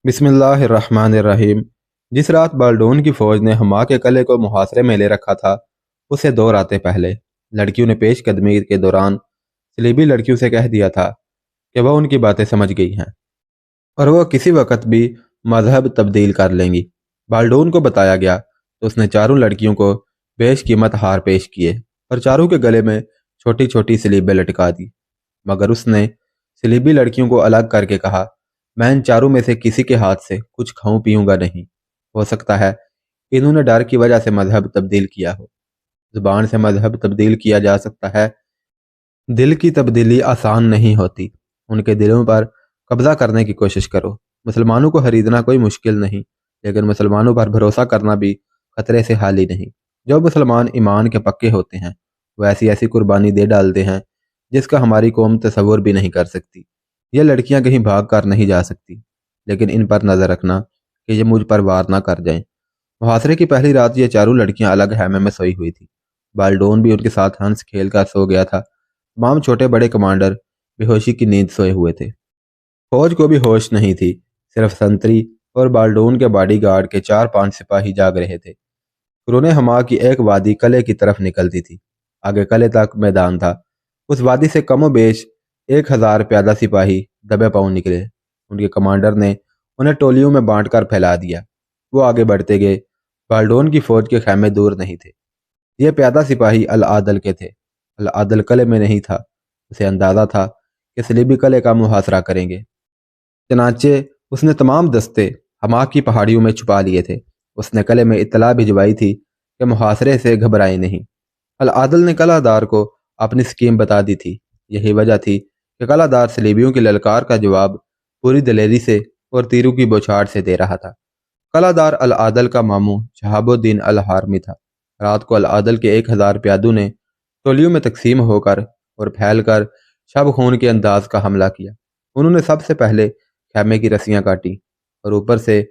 بسم اللہ الرحمن الرحیم۔ جس رات بالڈون کی فوج نے ہما کے قلعے کو محاصرے میں لے رکھا تھا، اسے 2 راتیں پہلے لڑکیوں نے پیش قدمی کے دوران صلیبی لڑکیوں سے کہہ دیا تھا کہ وہ ان کی باتیں سمجھ گئی ہیں اور وہ کسی وقت بھی مذہب تبدیل کر لیں گی۔ بالڈون کو بتایا گیا تو اس نے چاروں لڑکیوں کو بیش قیمت ہار پیش کیے اور چاروں کے گلے میں چھوٹی چھوٹی صلیبیں لٹکا دی، مگر اس نے صلیبی لڑکیوں کو الگ کر کے کہا، میں ان چاروں میں سے کسی کے ہاتھ سے کچھ کھاؤں پیوں گا نہیں۔ ہو سکتا ہے انہوں نے ڈر کی وجہ سے مذہب تبدیل کیا ہو۔ زبان سے مذہب تبدیل کیا جا سکتا ہے، دل کی تبدیلی آسان نہیں ہوتی۔ ان کے دلوں پر قبضہ کرنے کی کوشش کرو۔ مسلمانوں کو خریدنا کوئی مشکل نہیں، لیکن مسلمانوں پر بھروسہ کرنا بھی خطرے سے خالی نہیں۔ جو مسلمان ایمان کے پکے ہوتے ہیں وہ ایسی ایسی قربانی دے ڈالتے ہیں جس کا ہماری قوم تصور بھی نہیں کر سکتی۔ یہ لڑکیاں کہیں بھاگ کر نہیں جا سکتی، لیکن ان پر نظر رکھنا کہ یہ مجھ پر وار نہ کر جائیں۔ محاصرے کی پہلی رات یہ چاروں لڑکیاں الگ خیمے میں سوئی ہوئی تھی۔ بالڈون بھی ان کے ساتھ ہنس کھیل کر سو گیا تھا۔ تمام چھوٹے بڑے کمانڈر بے ہوشی کی نیند سوئے ہوئے تھے۔ فوج کو بھی ہوش نہیں تھی، صرف سنتری اور بالڈون کے باڈی گارڈ کے 4-5 سپاہی جاگ رہے تھے۔ قرون ہما کی ایک وادی قلعے کی طرف نکلتی تھی۔ آگے قلعے تک میدان تھا۔ اس وادی سے کم و بیش 1000 پیادہ سپاہی دبے پاؤں نکلے۔ ان کے کمانڈر نے انہیں ٹولیوں میں بانٹ کر پھیلا دیا۔ وہ آگے بڑھتے گئے۔ بالڈون کی فوج کے خیمے دور نہیں تھے۔ یہ پیادہ سپاہی العادل کے تھے۔ العادل قلعے میں نہیں تھا۔ اسے اندازہ تھا کہ صلیبی قلعے کا محاصرہ کریں گے، چنانچہ اس نے تمام دستے ہما کی پہاڑیوں میں چھپا لیے تھے۔ اس نے قلعے میں اطلاع بھجوائی تھی کہ محاصرے سے گھبرائے نہیں۔ العادل نے قلعہ دار کو اپنی سکیم بتا دی تھی۔ یہی وجہ تھی کہ قلعہ دار صلیبیوں کی للکار کا جواب پوری دلیری سے اور تیروں کی بوچھاڑ سے دے رہا تھا۔ قلعہ دار العادل کا ماموں شہاب الدین الحارمی تھا۔ رات کو العادل کے 1000 پیادوں نے ٹولیوں میں تقسیم ہو کر اور پھیل کر شب خون کے انداز کا حملہ کیا۔ انہوں نے سب سے پہلے خیمے کی رسیاں کاٹی اور اوپر سے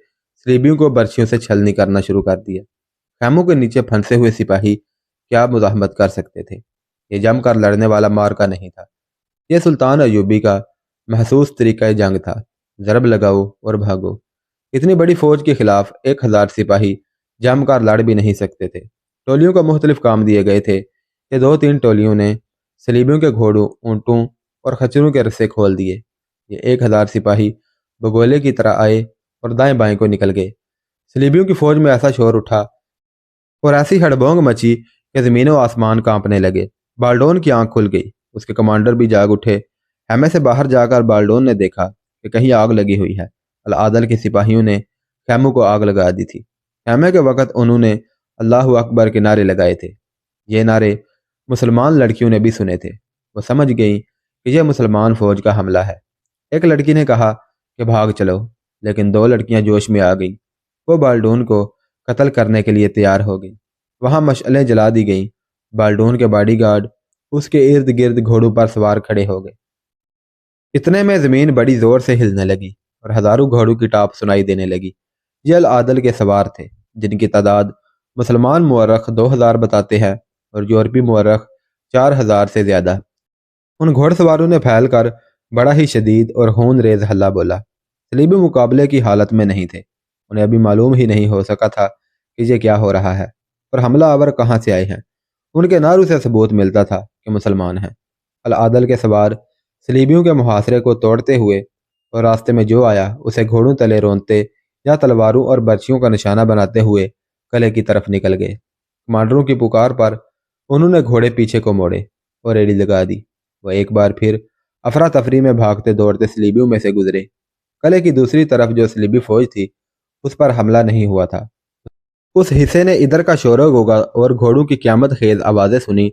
صلیبیوں کو برچھیوں سے چھلنی کرنا شروع کر دیا۔ خیموں کے نیچے پھنسے ہوئے سپاہی کیا مزاحمت کر سکتے تھے؟ یہ جم کر لڑنے والا مارکا نہیں تھا۔ یہ سلطان ایوبی کا محسوس طریقہ جنگ تھا، ضرب لگاؤ اور بھاگو۔ اتنی بڑی فوج کے خلاف 1000 سپاہی جم کر لڑ بھی نہیں سکتے تھے۔ ٹولیوں کو مختلف کام دیے گئے تھے کہ 2-3 ٹولیوں نے صلیبیوں کے گھوڑوں، اونٹوں اور خچروں کے رسے کھول دیے۔ یہ 1000 سپاہی بگولے کی طرح آئے اور دائیں بائیں کو نکل گئے۔ صلیبیوں کی فوج میں ایسا شور اٹھا اور ایسی ہڑبونگ مچی کہ زمین و آسمان کانپنے لگے۔ بالڈون کی آنکھ کھل گئی۔ اس کے کمانڈر بھی جاگ اٹھے۔ خیمے سے باہر جا کر بالڈون نے دیکھا کہ کہیں آگ لگی ہوئی ہے۔ العادل کے سپاہیوں نے خیموں کو آگ لگا دی تھی۔ خیمے کے وقت انہوں نے اللہ اکبر کے نعرے لگائے تھے۔ یہ نعرے مسلمان لڑکیوں نے بھی سنے تھے۔ وہ سمجھ گئیں کہ یہ مسلمان فوج کا حملہ ہے۔ ایک لڑکی نے کہا کہ بھاگ چلو، لیکن 2 لڑکیاں جوش میں آ گئیں۔ وہ بالڈون کو قتل کرنے کے لیے تیار ہو گئیں۔ وہاں مشعلیں جلا دی گئیں۔ بالڈون کے باڈی گارڈ اس کے ارد گرد گھوڑوں پر سوار کھڑے ہو گئے۔ اتنے میں زمین بڑی زور سے ہلنے لگی اور ہزاروں گھوڑوں کی ٹاپ سنائی دینے لگی۔ یہ العادل کے سوار تھے، جن کی تعداد مسلمان مورخ 2000 بتاتے ہیں اور یورپی مورخ 4000 سے زیادہ۔ ان گھوڑ سواروں نے پھیل کر بڑا ہی شدید اور خون ریز ہلہ بولا۔ صلیبی مقابلے کی حالت میں نہیں تھے۔ انہیں ابھی معلوم ہی نہیں ہو سکا تھا کہ یہ کیا ہو رہا ہے اور حملہ آور کہاں سے آئے ہیں۔ ان کے نعروں سے ثبوت ملتا تھا کہ مسلمان ہیں۔ العادل کے سوار صلیبیوں کے محاصرے کو توڑتے ہوئے اور راستے میں جو آیا اسے گھوڑوں تلے رونتے یا تلواروں اور برچھیوں کا نشانہ بناتے ہوئے قلعے کی طرف نکل گئے۔ کمانڈروں کی پکار پر انہوں نے گھوڑے پیچھے کو موڑے اور ایڑی لگا دی۔ وہ ایک بار پھر افراتفری میں بھاگتے دوڑتے صلیبیوں میں سے گزرے۔ قلعے کی دوسری طرف جو صلیبی فوج تھی اس پر حملہ نہیں ہوا تھا۔ اس حصے نے ادھر کا شور و غوغا اور گھوڑوں کی قیامت خیز آوازیں سنی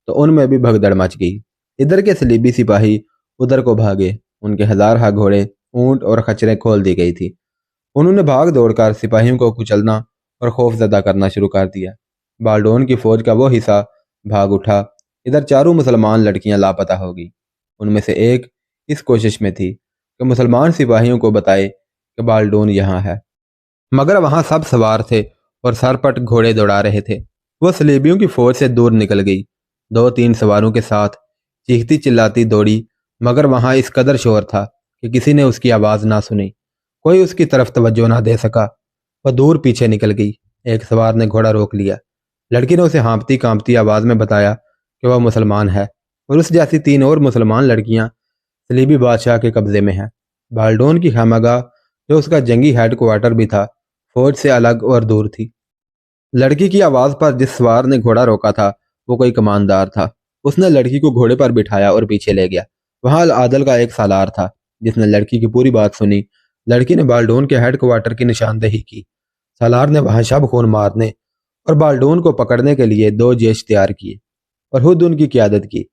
تو ان میں بھی بھگدڑ مچ گئی۔ ادھر کے صلیبی سپاہی ادھر کو بھاگے۔ ان کے ہزارہ گھوڑے، اونٹ اور خچریں کھول دی گئی تھی۔ انہوں نے بھاگ دوڑ کر سپاہیوں کو کچلنا اور خوف زدہ کرنا شروع کر دیا۔ بالڈون کی فوج کا وہ حصہ بھاگ اٹھا۔ ادھر چاروں مسلمان لڑکیاں لاپتہ ہو گئی۔ ان میں سے ایک اس کوشش میں تھی کہ مسلمان سپاہیوں کو بتائے کہ بالڈون یہاں ہے، مگر وہاں سب سوار تھے اور سر پٹ گھوڑے دوڑا رہے تھے۔ وہ صلیبیوں کی فوج سے دور نکل گئی۔ 2-3 سواروں کے ساتھ چیختی چلاتی دوڑی، مگر وہاں اس قدر شور تھا کہ کسی نے اس کی آواز نہ سنی۔ کوئی اس کی طرف توجہ نہ دے سکا۔ وہ دور پیچھے نکل گئی۔ ایک سوار نے گھوڑا روک لیا۔ لڑکی نے اسے ہانپتی کانپتی آواز میں بتایا کہ وہ مسلمان ہے اور اس جیسی 3 اور مسلمان لڑکیاں صلیبی بادشاہ کے قبضے میں ہیں۔ بالڈون کی خیمگاہ، جو اس کا جنگی ہیڈ کوارٹر بھی تھا، فوج سے الگ اور دور تھی۔ لڑکی کی آواز پر جس سوار نے گھوڑا روکا تھا وہ کوئی کماندار تھا۔ اس نے لڑکی کو گھوڑے پر بٹھایا اور پیچھے لے گیا۔ وہاں العادل کا ایک سالار تھا جس نے لڑکی کی پوری بات سنی۔ لڑکی نے بالڈون کے ہیڈ کوارٹر کی نشاندہی کی۔ سالار نے وہاں شب خون مارنے اور بالڈون کو پکڑنے کے لیے 2 جیش تیار کیے اور خود ان کی قیادت کی۔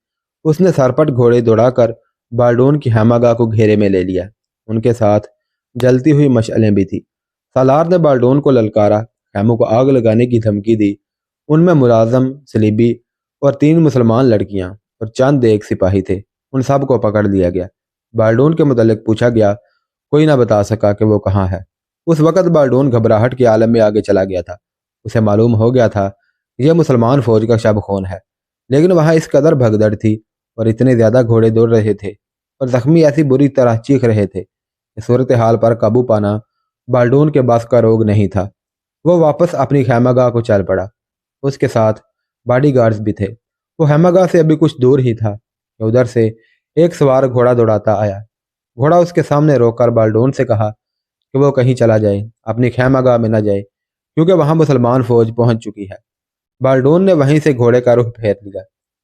اس نے سرپٹ گھوڑے دوڑا کر بالڈون کی خیمگاہ کو گھیرے میں لے لیا۔ ان کے ساتھ جلتی ہوئی مشعلیں بھی تھیں۔ سالار نے بالڈون کو للکارا، خیموں کو آگ لگانے کی دھمکی دی۔ ان میں ملازم، صلیبی اور 3 مسلمان لڑکیاں اور چند ایک سپاہی تھے۔ ان سب کو پکڑ لیا گیا۔ بالڈون کے متعلق پوچھا گیا، کوئی نہ بتا سکا کہ وہ کہاں ہے۔ اس وقت بالڈون گھبراہٹ کے عالم میں آگے چلا گیا تھا۔ اسے معلوم ہو گیا تھا یہ مسلمان فوج کا شب خون ہے، لیکن وہاں اس قدر بھگدڑ تھی اور اتنے زیادہ گھوڑے دوڑ رہے تھے اور زخمی ایسی بری طرح چیخ رہے تھے کہ صورتحال پر قابو پانا بالڈون کے بس کا روگ نہیں تھا۔ وہ واپس اپنی خیمگاہ کو چل پڑا۔ اس کے ساتھ باڈی گارڈز بھی تھے۔ وہ خیمگاہ سے ابھی کچھ دور ہی تھا کہ ادھر سے ایک سوار گھوڑا دوڑاتا آیا۔ گھوڑا اس کے سامنے روک کر بالڈون سے کہا کہ وہ کہیں چلا جائے، اپنی خیمگاہ میں نہ جائے، کیونکہ وہاں مسلمان فوج پہنچ چکی ہے۔ بالڈون نے وہیں سے گھوڑے کا رخ پھیر لیا۔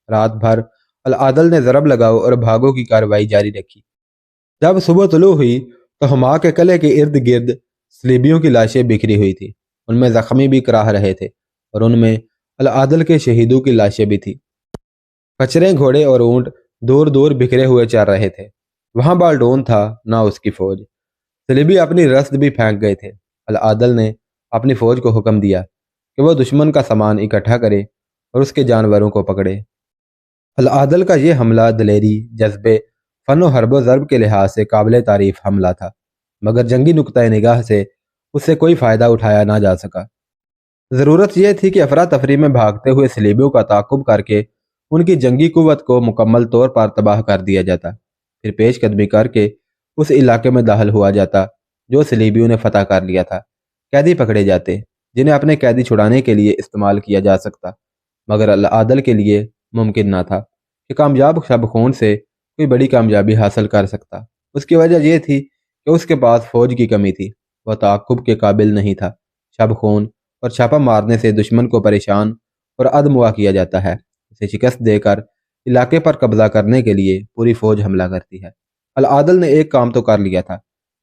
رات بھر العادل نے ضرب لگاؤ اور بھاگو کی کارروائی جاری رکھی۔ جب صبح طلوع ہوئی تو ہما کے قلعے کے ارد گرد صلیبیوں کی لاشیں بکھری ہوئی تھیں۔ ان میں زخمی بھی کراہ رہے تھے اور ان میں العادل کے شہیدوں کی لاشیں بھی تھیں۔ کچرے، گھوڑے اور اونٹ دور دور بکھرے ہوئے چل رہے تھے۔ وہاں بالڈون تھا، نہ اس کی فوج۔ صلیبی اپنی رسد بھی پھینک گئے تھے۔ العادل نے اپنی فوج کو حکم دیا کہ وہ دشمن کا سامان اکٹھا کرے اور اس کے جانوروں کو پکڑے۔ العادل کا یہ حملہ دلیری، جذبے، فن و حرب و ضرب کے لحاظ سے قابل تعریف حملہ تھا، مگر جنگی نقطۂ نگاہ سے اس سے کوئی فائدہ اٹھایا نہ جا سکا۔ ضرورت یہ تھی کہ افراتفری میں بھاگتے ہوئے صلیبیوں کا تعاقب کر کے ان کی جنگی قوت کو مکمل طور پر تباہ کر دیا جاتا، پھر پیش قدمی کر کے اس علاقے میں داخل ہوا جاتا جو صلیبیوں نے فتح کر لیا تھا۔ قیدی پکڑے جاتے جنہیں اپنے قیدی چھڑانے کے لیے استعمال کیا جا سکتا، مگر العادل کے لیے ممکن نہ تھا کہ کامیاب شب خون سے کوئی بڑی کامیابی حاصل کر سکتا۔ اس کی وجہ یہ تھی کہ اس کے پاس فوج کی کمی تھی۔ وہ تعاقب کے قابل نہیں تھا۔ شب خون اور چھاپا مارنے سے دشمن کو پریشان اور ادموا کیا جاتا ہے۔ اسے شکست دے کر علاقے پر قبضہ کرنے کے لیے پوری فوج حملہ کرتی ہے۔ العادل نے ایک کام تو کر لیا تھا،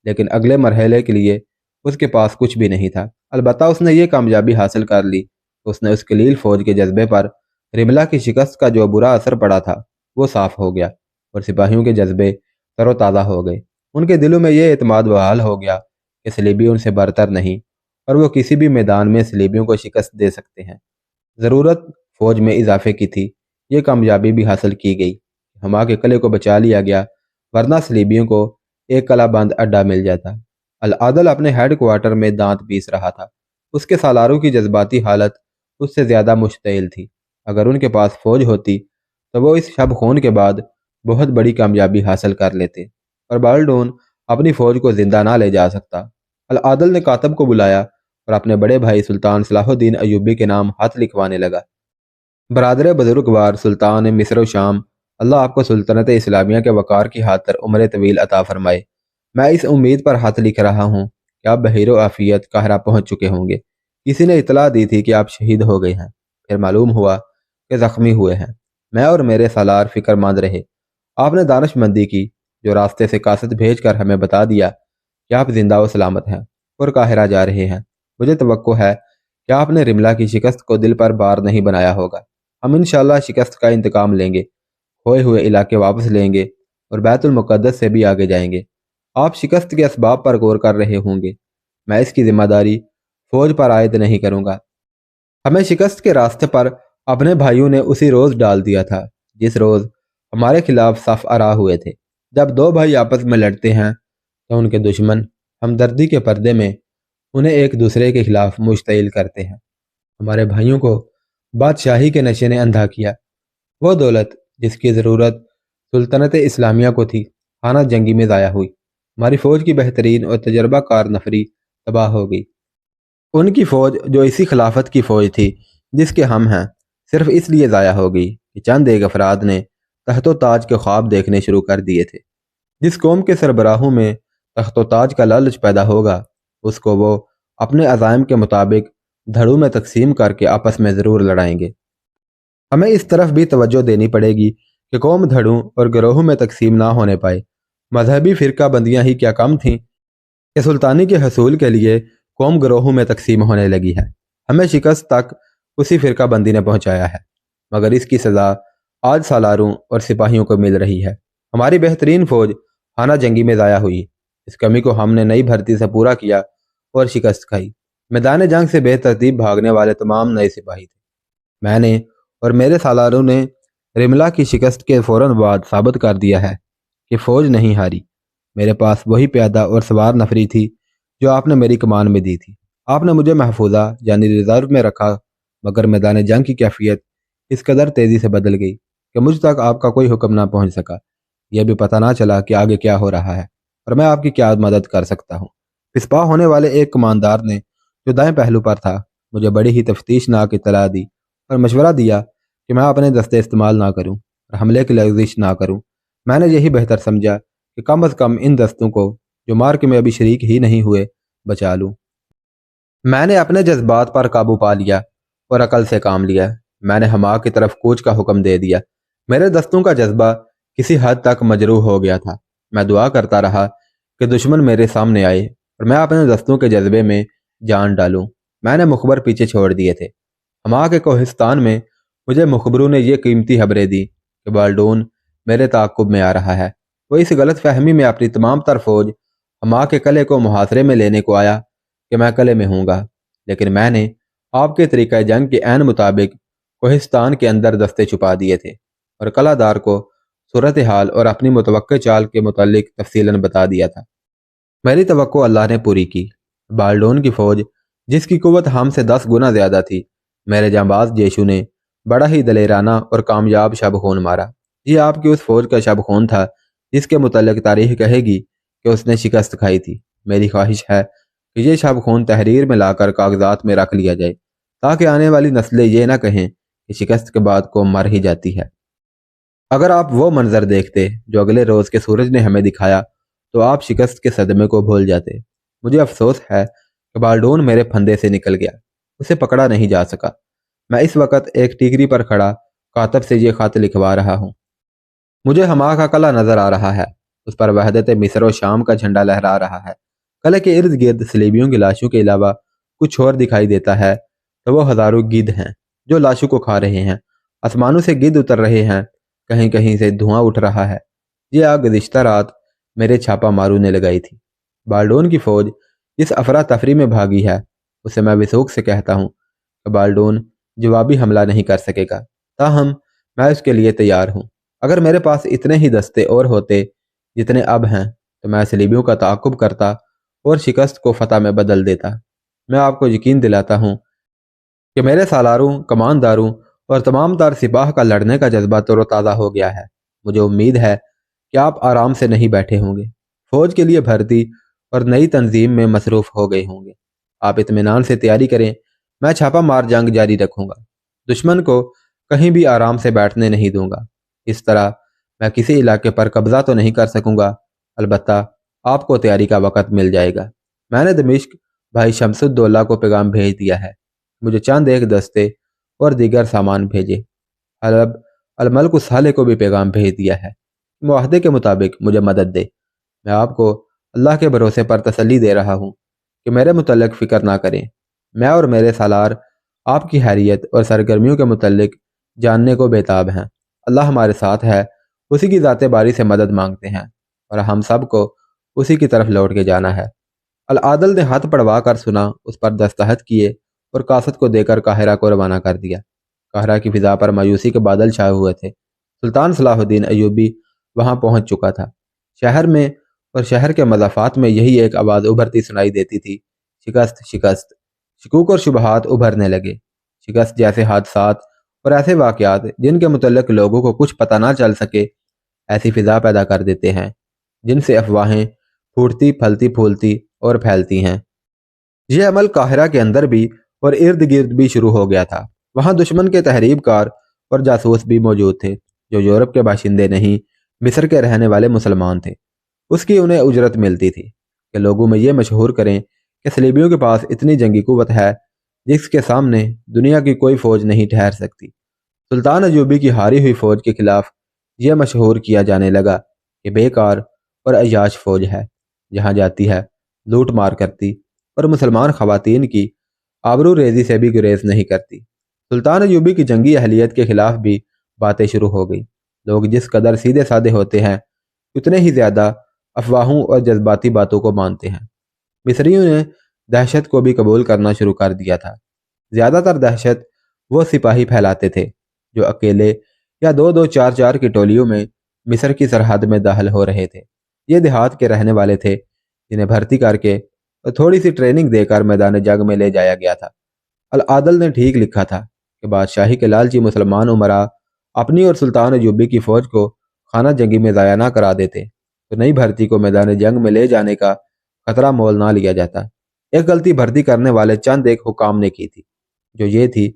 لیکن اگلے مرحلے کے لیے اس کے پاس کچھ بھی نہیں تھا۔ البتہ اس نے یہ کامیابی حاصل کر لی کہ اس نے اس قلیل فوج کے جذبے پر رملہ کی شکست کا جو برا اثر پڑا تھا وہ صاف ہو گیا اور سپاہیوں کے جذبے تر و تازہ ہو گئے۔ ان کے دلوں میں یہ اعتماد بحال ہو گیا کہ صلیبی ان سے برتر نہیں اور وہ کسی بھی میدان میں صلیبیوں کو شکست دے سکتے ہیں۔ ضرورت فوج میں اضافے کی تھی۔ یہ کامیابی بھی حاصل کی گئی۔ ہما کے قلعے کو بچا لیا گیا، ورنہ صلیبیوں کو ایک قلعہ بند اڈا مل جاتا۔ العادل اپنے ہیڈ کوارٹر میں دانت پیس رہا تھا۔ اس کے سالاروں کی جذباتی حالت اس سے زیادہ مشتعل تھی۔ اگر ان کے پاس فوج ہوتی تو وہ اس شب خون کے بعد بہت بڑی کامیابی حاصل کر لیتے اور بالڈون اپنی فوج کو زندہ نہ لے جا سکتا۔ العادل نے کاتب کو بلایا اور اپنے بڑے بھائی سلطان صلاح الدین ایوبی کے نام خط لکھوانے لگا۔ برادر بزرگوار سلطان مصر و شام، اللہ آپ کو سلطنت اسلامیہ کے وقار کی خاطر عمر طویل عطا فرمائے۔ میں اس امید پر خط لکھ رہا ہوں کہ آپ بخیر و عافیت قاہرہ پہنچ چکے ہوں گے۔ کسی نے اطلاع دی تھی کہ آپ شہید ہو گئے ہیں، پھر معلوم ہوا کہ زخمی ہوئے ہیں۔ میں اور میرے سالار فکر مند رہے۔ آپ نے دانش مندی کی، جو راستے سے قاصد بھیج کر ہمیں بتا دیا کہ آپ زندہ و سلامت ہیں اور قاہرہ جا رہے ہیں۔ مجھے توقع ہے کہ آپ نے رملہ کی شکست کو دل پر بار نہیں بنایا ہوگا۔ ہم انشاءاللہ شکست کا انتقام لیں گے، کھوئے ہوئے علاقے واپس لیں گے اور بیت المقدس سے بھی آگے جائیں گے۔ آپ شکست کے اسباب پر غور کر رہے ہوں گے، میں اس کی ذمہ داری فوج پر عائد نہیں کروں گا۔ ہمیں شکست کے راستے پر اپنے بھائیوں نے اسی روز ڈال دیا تھا جس روز ہمارے خلاف صف آرا ہوئے تھے۔ جب 2 بھائی آپس میں لڑتے ہیں تو ان کے دشمن ہمدردی کے پردے میں انہیں ایک دوسرے کے خلاف مشتعل کرتے ہیں۔ ہمارے بھائیوں کو بادشاہی کے نشے نے اندھا کیا۔ وہ دولت جس کی ضرورت سلطنت اسلامیہ کو تھی، خانہ جنگی میں ضائع ہوئی۔ ہماری فوج کی بہترین اور تجربہ کار نفری تباہ ہو گئی۔ ان کی فوج جو اسی خلافت کی فوج تھی جس کے ہم ہیں، صرف اس لیے ضائع ہو گئی کہ چند ایک افراد نے تخت و تاج کے خواب دیکھنے شروع کر دیے تھے۔ جس قوم کے سربراہوں میں تخت و تاج کا لالچ پیدا ہوگا، اس کو وہ اپنے عزائم کے مطابق دھڑوں میں تقسیم کر کے آپس میں ضرور لڑائیں گے۔ ہمیں اس طرف بھی توجہ دینی پڑے گی کہ قوم دھڑوں اور گروہوں میں تقسیم نہ ہونے پائے۔ مذہبی فرقہ بندیاں ہی کیا کم تھیں کہ سلطانی کے حصول کے لیے قوم گروہوں میں تقسیم ہونے لگی ہے۔ ہمیں شکست تک اسی فرقہ بندی نے پہنچایا ہے، مگر اس کی سزا آج سالاروں اور سپاہیوں کو مل رہی ہے۔ ہماری بہترین فوج خانہ جنگی میں ضائع ہوئی۔ اس کمی کو ہم نے نئی بھرتی سے پورا کیا اور شکست کھائی۔ میدان جنگ سے بے ترتیب بھاگنے والے تمام نئے سپاہی تھے۔ میں نے اور میرے سالاروں نے رملا کی شکست کے فوراً بعد ثابت کر دیا ہے کہ فوج نہیں ہاری۔ میرے پاس وہی پیادہ اور سوار نفری تھی جو آپ نے میری کمان میں دی تھی۔ آپ نے مجھے محفوظہ یعنی ریزرو میں رکھا، مگر میدان جنگ کی کیفیت اس قدر تیزی سے بدل گئی کہ مجھ تک آپ کا کوئی حکم نہ پہنچ سکا۔ یہ بھی پتہ نہ چلا کہ آگے کیا ہو رہا ہے اور میں آپ کی کیا مدد کر سکتا ہوں۔ پسپا ہونے والے ایک کماندار نے جو دائیں پہلو پر تھا مجھے بڑی ہی تفتیشناک اطلاع دی اور مشورہ دیا کہ میں اپنے دستے استعمال نہ کروں اور حملے کی لغزش نہ کروں۔ میں نے یہی بہتر سمجھا کہ کم از کم ان دستوں کو جو مارک میں ابھی شریک ہی نہیں ہوئے بچا لوں۔ میں نے اپنے جذبات پر قابو پا لیا اور عقل سے کام لیا۔ میں نے حماق کی طرف کوچ کا حکم دے دیا۔ میرے دستوں کا جذبہ کسی حد تک مجروح ہو گیا تھا۔ میں دعا کرتا رہا کہ دشمن میرے سامنے آئے اور میں اپنے دستوں کے جذبے میں جان ڈالوں۔ میں نے مخبر پیچھے چھوڑ دیے تھے۔ حماق کے کوہستان میں مجھے مخبروں نے یہ قیمتی خبریں دی کہ بالڈون میرے تعاقب میں آ رہا ہے۔ وہ اس غلط فہمی میں اپنی تمام تر فوج حماق کے قلعے کو محاصرے میں لینے کو آیا کہ میں قلعے میں ہوں گا، لیکن میں نے آپ کے طریقہ جنگ کے عین مطابق کوہستان کے اندر دستے چھپا دیے تھے اور قلعہ دار کو صورتحال اور اپنی متوقع چال کے متعلق تفصیلاً بتا دیا تھا۔ میری توقع اللہ نے پوری کی۔ بالڈون کی فوج جس کی قوت ہم سے 10 گنا زیادہ تھی، میرے جانباز جیشو نے بڑا ہی دلیرانہ اور کامیاب شب خون مارا۔ یہ آپ کی اس فوج کا شب خون تھا جس کے متعلق تاریخ کہے گی کہ اس نے شکست کھائی تھی۔ میری خواہش ہے کہ یہ شب خون تحریر میں لا کر کاغذات میں رکھ لیا جائے تاکہ آنے والی نسلیں یہ نہ کہیں کہ شکست کے بعد قوم مر ہی جاتی ہے۔ اگر آپ وہ منظر دیکھتے جو اگلے روز کے سورج نے ہمیں دکھایا تو آپ شکست کے صدمے کو بھول جاتے۔ مجھے افسوس ہے کہ بالڈون میرے پھندے سے نکل گیا، اسے پکڑا نہیں جا سکا۔ میں اس وقت ایک ٹیکری پر کھڑا کاتب سے یہ خط لکھوا رہا ہوں۔ مجھے حماق کا قلعہ نظر آ رہا ہے، اس پر وحدت مصر و شام کا جھنڈا لہرا رہا ہے۔ قلعے کے ارد گرد صلیبیوں کی لاشوں کے علاوہ کچھ اور دکھائی دیتا ہے تو وہ ہزاروں گدھ ہیں جو لاشوں کو کھا رہے ہیں۔ آسمانوں سے گدھ اتر رہے ہیں، کہیں کہیں سے دھواں اٹھ رہا ہے۔ یہ آگ گزشتہ رات میرے چھاپا ماروں نے لگائی تھی۔ بالڈون کی فوج جس افراتفری میں بھاگی ہے اسے میں وثوق سے کہتا ہوں کہ بالڈون جوابی حملہ نہیں کر سکے گا، تاہم میں اس کے لیے تیار ہوں۔ اگر میرے پاس اتنے ہی دستے اور ہوتے جتنے اب ہیں تو میں صلیبیوں کا تعاقب کرتا اور شکست کو فتح میں بدل دیتا۔ میں آپ کو یقین دلاتا ہوں کہ میرے سالاروں، کمانداروں اور تمام تر سپاہ کا لڑنے کا جذبہ تر و تازہ ہو گیا ہے۔ مجھے امید ہے کہ آپ آرام سے نہیں بیٹھے ہوں گے، فوج کے لیے بھرتی اور نئی تنظیم میں مصروف ہو گئے ہوں گے۔ آپ اطمینان سے تیاری کریں، میں چھاپا مار جنگ جاری رکھوں گا، دشمن کو کہیں بھی آرام سے بیٹھنے نہیں دوں گا۔ اس طرح میں کسی علاقے پر قبضہ تو نہیں کر سکوں گا، البتہ آپ کو تیاری کا وقت مل جائے گا۔ میں نے دمشق بھائی شمس الدولہ کو پیغام بھیج دیا ہے، مجھے چند ایک دستے اور دیگر سامان بھیجے۔ حلب الملک صالح کو بھی پیغام بھیج دیا ہے، معاہدے کے مطابق مجھے مدد دے۔ میں آپ کو اللہ کے بھروسے پر تسلی دے رہا ہوں کہ میرے متعلق فکر نہ کریں۔ میں اور میرے سالار آپ کی حیثیت اور سرگرمیوں کے متعلق جاننے کو بےتاب ہیں۔ اللہ ہمارے ساتھ ہے، اسی کی ذات باری سے مدد مانگتے ہیں اور ہم سب کو اسی کی طرف لوٹ کے جانا ہے۔ العادل نے ہاتھ پڑوا کر سنا، اس پر دستخط کیے اور کاسد کو دے کر قاہرہ کو روانہ کر دیا۔ قاہرہ کی فضا پر مایوسی کے بادل چھائے ہوئے تھے۔ سلطان صلاح الدین ایوبی وہاں پہنچ چکا تھا۔ شہر میں اور شہر کے مضافات میں یہی ایک آواز ابھرتی سنائی دیتی تھی، شکست شکست۔ شکوک اور شبہات ابھرنے لگے۔ شکست جیسے حادثات اور ایسے واقعات جن کے متعلق لوگوں کو کچھ پتہ نہ چل سکے ایسی فضا پیدا کر دیتے ہیں جن سے افواہیں پھوٹتی پھلتی پھولتی اور پھیلتی ہیں۔ یہ عمل قاہرہ کے اندر بھی اور ارد گرد بھی شروع ہو گیا تھا۔ وہاں دشمن کے تحریب کار اور جاسوس بھی موجود تھے جو یورپ کے باشندے نہیں، مصر کے رہنے والے مسلمان تھے۔ اس کی انہیں اجرت ملتی تھی کہ لوگوں میں یہ مشہور کریں کہ صلیبیوں کے پاس اتنی جنگی قوت ہے جس کے سامنے دنیا کی کوئی فوج نہیں ٹھہر سکتی۔ سلطان ایوبی کی ہاری ہوئی فوج کے خلاف یہ مشہور کیا جانے لگا کہ بیکار اور عیاش فوج ہے، جہاں جاتی ہے لوٹ مار کرتی اور مسلمان خواتین کی آبرو ریزی سے بھی گریز نہیں کرتی۔ سلطان ایوبی کی جنگی اہلیت کے خلاف بھی باتیں شروع ہو گئی۔ لوگ جس قدر سیدھے سادے ہوتے ہیں اتنے ہی زیادہ افواہوں اور جذباتی باتوں کو مانتے ہیں۔ مصریوں نے دہشت کو بھی قبول کرنا شروع کر دیا تھا۔ زیادہ تر دہشت وہ سپاہی پھیلاتے تھے جو اکیلے یا دو دو چار چار کی ٹولیوں میں مصر کی سرحد میں داخل ہو رہے تھے۔ یہ دیہات کے رہنے والے تھے جنہیں بھرتی کر کے اور تھوڑی سی ٹریننگ دے کر میدان جنگ میں لے جایا گیا تھا۔ العادل نے ٹھیک لکھا تھا کہ بادشاہی کے لالچی مسلمان امراء اپنی اور سلطان ایوبی کی فوج کو خانہ جنگی میں ضائع نہ کرا دیتے تو نئی بھرتی کو میدان جنگ میں لے جانے کا خطرہ مول نہ لیا جاتا۔ ایک غلطی بھرتی کرنے والے چند ایک حکام نے کی تھی، جو یہ تھی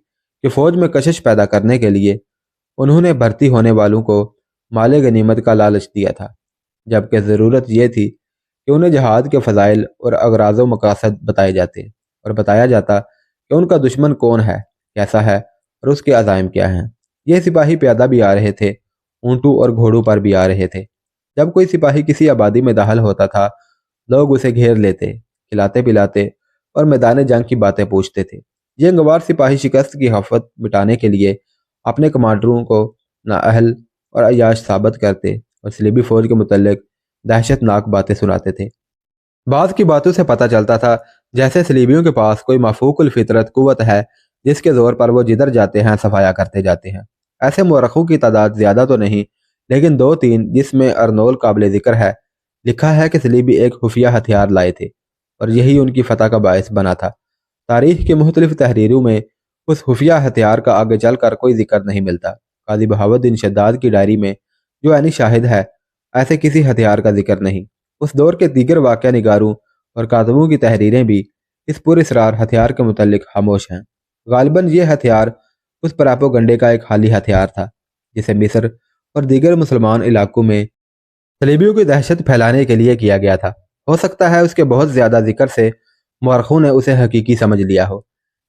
کہ فوج میں کشش پیدا کرنے کے لیے انہوں نے بھرتی ہونے والوں کو مال غنیمت کا لالچ دیا تھا، جبکہ ضرورت یہ تھی کہ انہیں جہاد کے فضائل اور اغراض و مقاصد بتائے جاتے اور بتایا جاتا کہ ان کا دشمن کون ہے، کیسا ہے اور اس کے عزائم کیا ہیں۔ یہ سپاہی پیادہ بھی آ رہے تھے، اونٹوں اور گھوڑوں پر بھی آ رہے تھے۔ جب کوئی سپاہی کسی آبادی میں داخل ہوتا تھا، لوگ اسے گھیر لیتے، کھلاتے پلاتے اور میدان جنگ کی باتیں پوچھتے تھے۔ یہ گنوار سپاہی شکست کی خفت مٹانے کے لیے اپنے کمانڈروں کو نااہل اور عیاش ثابت کرتے اور صلیبی فوج کے متعلق دہشت ناک باتیں سناتے تھے۔ بعض کی باتوں سے پتہ چلتا تھا جیسے صلیبیوں کے پاس کوئی مفوق الفطرت قوت ہے جس کے زور پر وہ جدھر جاتے ہیں صفایا کرتے جاتے ہیں۔ ایسے مورخوں کی تعداد زیادہ تو نہیں، لیکن دو تین جس میں ارنول قابل ذکر ہے، لکھا ہے کہ صلیبی ایک خفیہ ہتھیار لائے تھے اور یہی ان کی فتح کا باعث بنا تھا۔ تاریخ کے مختلف تحریروں میں اس خفیہ ہتھیار کا آگے چل کر کوئی ذکر نہیں ملتا۔ قاضی بہاؤالدین شداد کی ڈائری میں جو عینی شاہد ہے، ایسے کسی ہتھیار کا ذکر نہیں۔ اس دور کے دیگر واقعہ نگاروں اور کاتبوں کی تحریریں بھی اس پر اسرار ہتھیار کے متعلق خاموش ہیں۔ غالباً یہ ہتھیار اس پراپوگنڈے کا ایک حالی ہتھیار تھا جسے مصر اور دیگر مسلمان علاقوں میں صلیبیوں کی دہشت پھیلانے کے لیے کیا گیا تھا۔ ہو سکتا ہے اس کے بہت زیادہ ذکر سے مورخوں نے اسے حقیقی سمجھ لیا ہو۔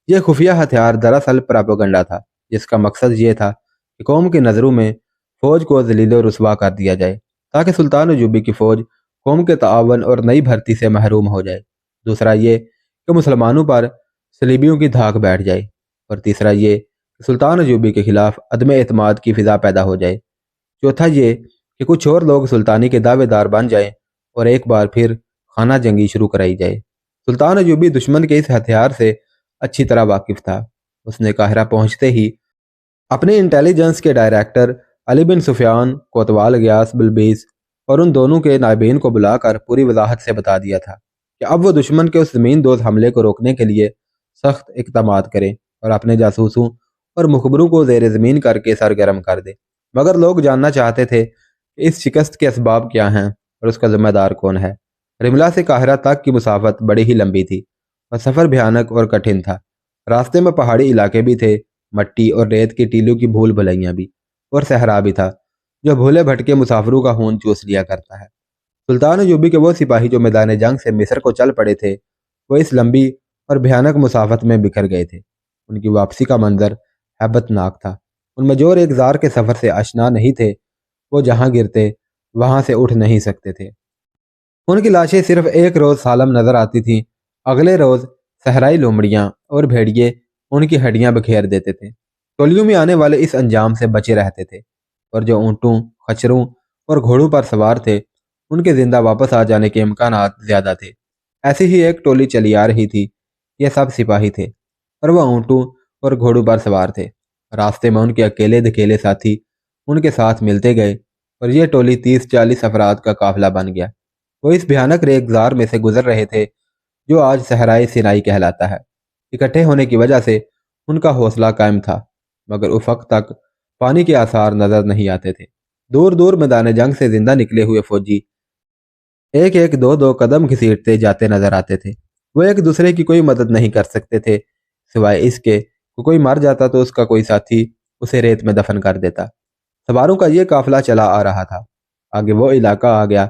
یہ خفیہ ہتھیار دراصل پراپوگنڈا تھا جس کا مقصد یہ تھا کہ قوم کی نظروں میں فوج کو ذلیل و رسوا کر دیا جائے تاکہ سلطان ایوبی کی فوج قوم کے تعاون اور نئی بھرتی سے محروم ہو جائے۔ دوسرا یہ کہ مسلمانوں پر صلیبیوں کی دھاک بیٹھ جائے، اور تیسرا یہ کہ سلطان ایوبی کے خلاف عدم اعتماد کی فضا پیدا ہو جائے۔ چوتھا یہ کہ کچھ اور لوگ سلطانی کے دعوے دار بن جائیں اور ایک بار پھر خانہ جنگی شروع کرائی جائے۔ سلطان ایوبی دشمن کے اس ہتھیار سے اچھی طرح واقف تھا۔ اس نے قاہرہ پہنچتے ہی اپنے انٹیلیجنس کے ڈائریکٹر علی بن سفیان، کوتوال غیاث بلبیس اور ان دونوں کے نائبین کو بلا کر پوری وضاحت سے بتا دیا تھا کہ اب وہ دشمن کے اس زمین دوز حملے کو روکنے کے لیے سخت اقدامات کریں اور اپنے جاسوسوں اور مخبروں کو زیر زمین کر کے سرگرم کر دے۔ مگر لوگ جاننا چاہتے تھے کہ اس شکست کے اسباب کیا ہیں اور اس کا ذمہ دار کون ہے۔ رملہ سے قاہرہ تک کی مسافت بڑی ہی لمبی تھی اور سفر بھیانک اور کٹھن تھا۔ راستے میں پہاڑی علاقے بھی تھے، مٹی اور ریت کی ٹیلوں کی بھول بھلائیاں بھی، اور صحرا بھی تھا جو بھولے بھٹکے مسافروں کا خون چوس لیا کرتا ہے۔ سلطان ایوبی کے وہ سپاہی جو میدان جنگ سے مصر کو چل پڑے تھے، وہ اس لمبی اور بھیانک مسافت میں بکھر گئے تھے۔ ان کی واپسی کا منظر ہیبت ناک تھا۔ ان میں جو ایک زار کے سفر سے آشنا نہیں تھے، وہ جہاں گرتے وہاں سے اٹھ نہیں سکتے تھے۔ ان کی لاشیں صرف ایک روز سالم نظر آتی تھیں، اگلے روز صحرائی لومڑیاں اور بھیڑیے ان کی ہڈیاں بکھیر دیتے تھے۔ ٹولیوں میں آنے والے اس انجام سے بچے رہتے تھے، اور جو اونٹوں، خچروں اور گھوڑوں پر سوار تھے ان کے زندہ واپس آ جانے کے امکانات زیادہ تھے۔ ایسی ہی ایک ٹولی چلی آ رہی تھی۔ یہ سب سپاہی تھے اور وہ اونٹوں اور گھوڑوں پر سوار تھے۔ راستے میں ان کے اکیلے دھکیلے ساتھی ان کے ساتھ ملتے گئے اور یہ ٹولی 30-40 افراد کا قافلہ بن گیا۔ وہ اس بھیانک ریگزار میں سے گزر رہے تھے جو آج صحرائے سینائی کہلاتا ہے۔ اکٹھے ہونے کی وجہ سے ان کا حوصلہ قائم تھا، مگر افق تک پانی کے آثار نظر نہیں آتے تھے۔ دور دور میدان جنگ سے زندہ نکلے ہوئے فوجی ایک ایک دو دو قدم گھسیٹتے جاتے نظر آتے تھے۔ وہ ایک دوسرے کی کوئی مدد نہیں کر سکتے تھے، سوائے اس کے کہ کوئی مر جاتا تو اس کا کوئی ساتھی اسے ریت میں دفن کر دیتا۔ سواروں کا یہ قافلہ چلا آ رہا تھا۔ آگے وہ علاقہ آ گیا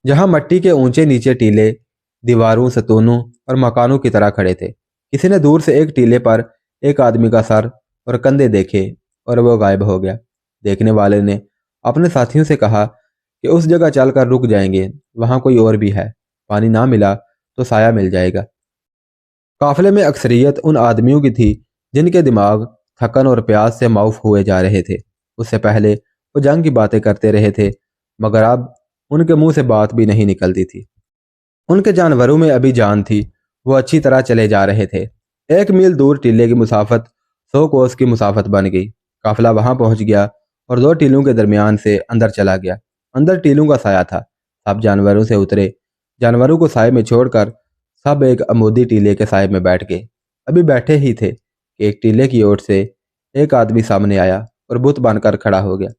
جہاں مٹی کے اونچے نیچے ٹیلے دیواروں، ستونوں اور مکانوں کی طرح کھڑے تھے۔ کسی نے دور سے ایک ٹیلے پر ایک آدمی کا سر اور کندھے دیکھے اور وہ غائب ہو گیا۔ دیکھنے والے نے اپنے ساتھیوں سے کہا کہ اس جگہ چل کر رک جائیں گے، وہاں کوئی اور بھی ہے، پانی نہ ملا تو سایہ مل جائے گا۔ قافلے میں اکثریت ان آدمیوں کی تھی جن کے دماغ تھکن اور پیاس سے معاف ہوئے جا رہے تھے۔ اس سے پہلے وہ جنگ کی باتیں کرتے رہے تھے، مگر اب ان کے منہ سے بات بھی نہیں نکلتی تھی۔ ان کے جانوروں میں ابھی جان تھی، وہ اچھی طرح چلے جا رہے تھے۔ 1 میل دور ٹیلے کی مسافت 100 کوس کی مسافت بن گئی۔ قافلہ وہاں پہنچ گیا اور 2 ٹیلوں کے درمیان سے اندر چلا گیا۔ اندر ٹیلوں کا سایہ تھا۔ سب جانوروں سے اترے، جانوروں کو سائے میں چھوڑ کر سب ایک عمودی ٹیلے کے سائے میں بیٹھ گئے۔ ابھی بیٹھے ہی تھے کہ ایک ٹیلے کی اوٹ سے ایک آدمی سامنے آیا اور بت بن کر کھڑا ہو گیا۔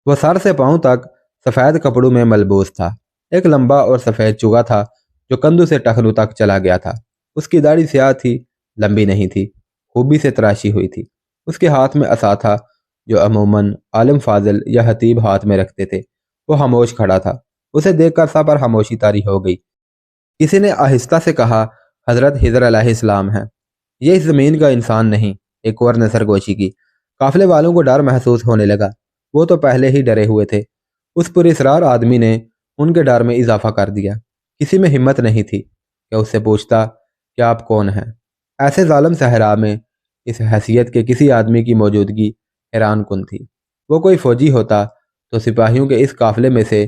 وہ سر سے پاؤں تک سفید کپڑوں میں ملبوس تھا۔ ایک لمبا اور سفید چوغا تھا جو کندھوں سے ٹخنوں تک چلا گیا تھا۔ اس کی داڑھی سیاہ تھی، لمبی نہیں تھی، خوبی سے تراشی ہوئی تھی۔ اس کے ہاتھ میں عصا تھا جو عموماً عالم فاضل یا خطیب ہاتھ میں رکھتے تھے۔ وہ خاموش کھڑا تھا۔ اسے دیکھ کر سب پر خاموشی طاری ہو گئی۔ کسی نے آہستہ سے کہا، حضرت خضر علیہ السلام ہیں۔ یہ اس زمین کا انسان نہیں۔ ایک اور نے سرگوشی کی۔ قافلے والوں کو ڈر محسوس ہونے لگا۔ وہ تو پہلے ہی ڈرے ہوئے تھے۔ اس پر اسرار آدمی نے ان کے ڈر میں اضافہ کر دیا۔ کسی میں ہمت نہیں تھی کہ اس سے پوچھتا کہ آپ کون ہیں۔ ایسے ظالم صحرا میں اس حیثیت کے کسی آدمی کی موجودگی حیران کن تھی۔ وہ کوئی فوجی ہوتا تو سپاہیوں کے اس قافلے میں سے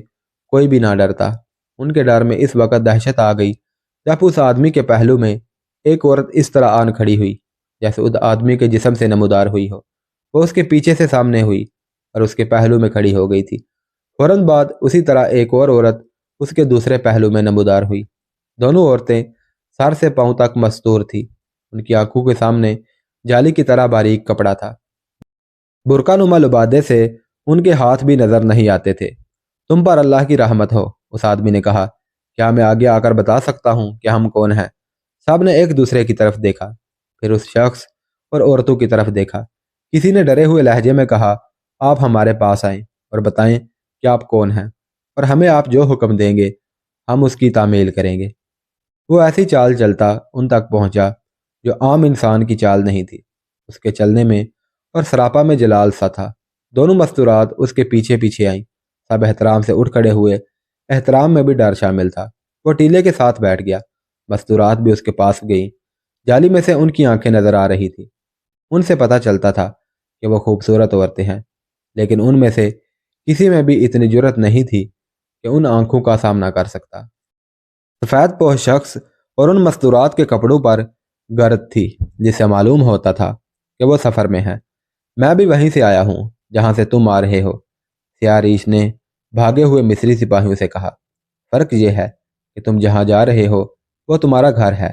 کوئی بھی نہ ڈرتا۔ ان کے ڈر میں اس وقت دہشت آ گئی جب اس آدمی کے پہلو میں ایک عورت اس طرح آن کھڑی ہوئی جیسے اس آدمی کے جسم سے نمودار ہوئی ہو۔ وہ اس کے پیچھے سے سامنے ہوئی اور اس کے پہلو میں کھڑی ہو گئی تھی۔ فوراً بعد اسی طرح ایک اور عورت اس کے دوسرے پہلو میں نمودار ہوئی۔ دونوں عورتیں سر سے پاؤں تک مستور تھیں۔ ان کی آنکھوں کے سامنے جالی کی طرح باریک کپڑا تھا۔ برقع نما لبادے سے ان کے ہاتھ بھی نظر نہیں آتے تھے۔ تم پر اللہ کی رحمت ہو، اس آدمی نے کہا۔ کیا میں آگے آ کر بتا سکتا ہوں کہ ہم کون ہیں؟ سب نے ایک دوسرے کی طرف دیکھا، پھر اس شخص اور عورتوں کی طرف دیکھا۔ کسی نے ڈرے ہوئے لہجے میں کہا، آپ ہمارے پاس آئیں اور بتائیں کہ آپ کون ہیں، اور ہمیں آپ جو حکم دیں گے ہم اس کی تعمیل کریں گے۔ وہ ایسی چال چلتا ان تک پہنچا جو عام انسان کی چال نہیں تھی۔ اس کے چلنے میں اور سراپا میں جلال سا تھا۔ دونوں مستورات اس کے پیچھے پیچھے آئیں۔ سب احترام سے اٹھ کھڑے ہوئے۔ احترام میں بھی ڈر شامل تھا۔ وہ ٹیلے کے ساتھ بیٹھ گیا۔ مستورات بھی اس کے پاس گئیں۔ جالی میں سے ان کی آنکھیں نظر آ رہی تھی۔ ان سے پتہ چلتا تھا کہ وہ خوبصورت عورتیں ہیں، لیکن ان میں سے کسی میں بھی اتنی جرت نہیں تھی کہ ان آنکھوں کا سامنا کر سکتا۔ سفید پوش شخص اور ان مستورات کے کپڑوں پر گرد تھی جس سے معلوم ہوتا تھا کہ وہ سفر میں ہے۔ میں بھی وہیں سے آیا ہوں جہاں سے تم آ رہے ہو، سیاہ ریش نے بھاگے ہوئے مصری سپاہیوں سے کہا۔ فرق یہ ہے کہ تم جہاں جا رہے ہو وہ تمہارا گھر ہے،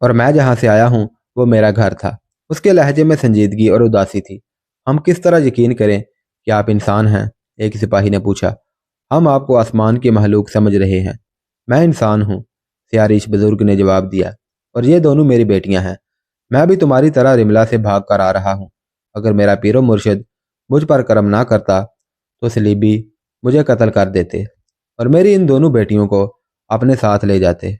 اور میں جہاں سے آیا ہوں وہ میرا گھر تھا۔ اس کے لہجے میں سنجیدگی اور اداسی تھی۔ ہم کس طرح یقین کریں کہ آپ انسان ہیں؟ ایک سپاہی نے پوچھا۔ ہم آپ کو آسمان کی مخلوق سمجھ رہے ہیں۔ میں انسان ہوں، سیاہ ریش بزرگ نے جواب دیا، اور یہ دونوں میری بیٹیاں ہیں۔ میں بھی تمہاری طرح رملہ سے بھاگ کر آ رہا ہوں۔ اگر میرا پیر و مرشد مجھ پر کرم نہ کرتا تو صلیبی مجھے قتل کر دیتے اور میری ان دونوں بیٹیوں کو اپنے ساتھ لے جاتے۔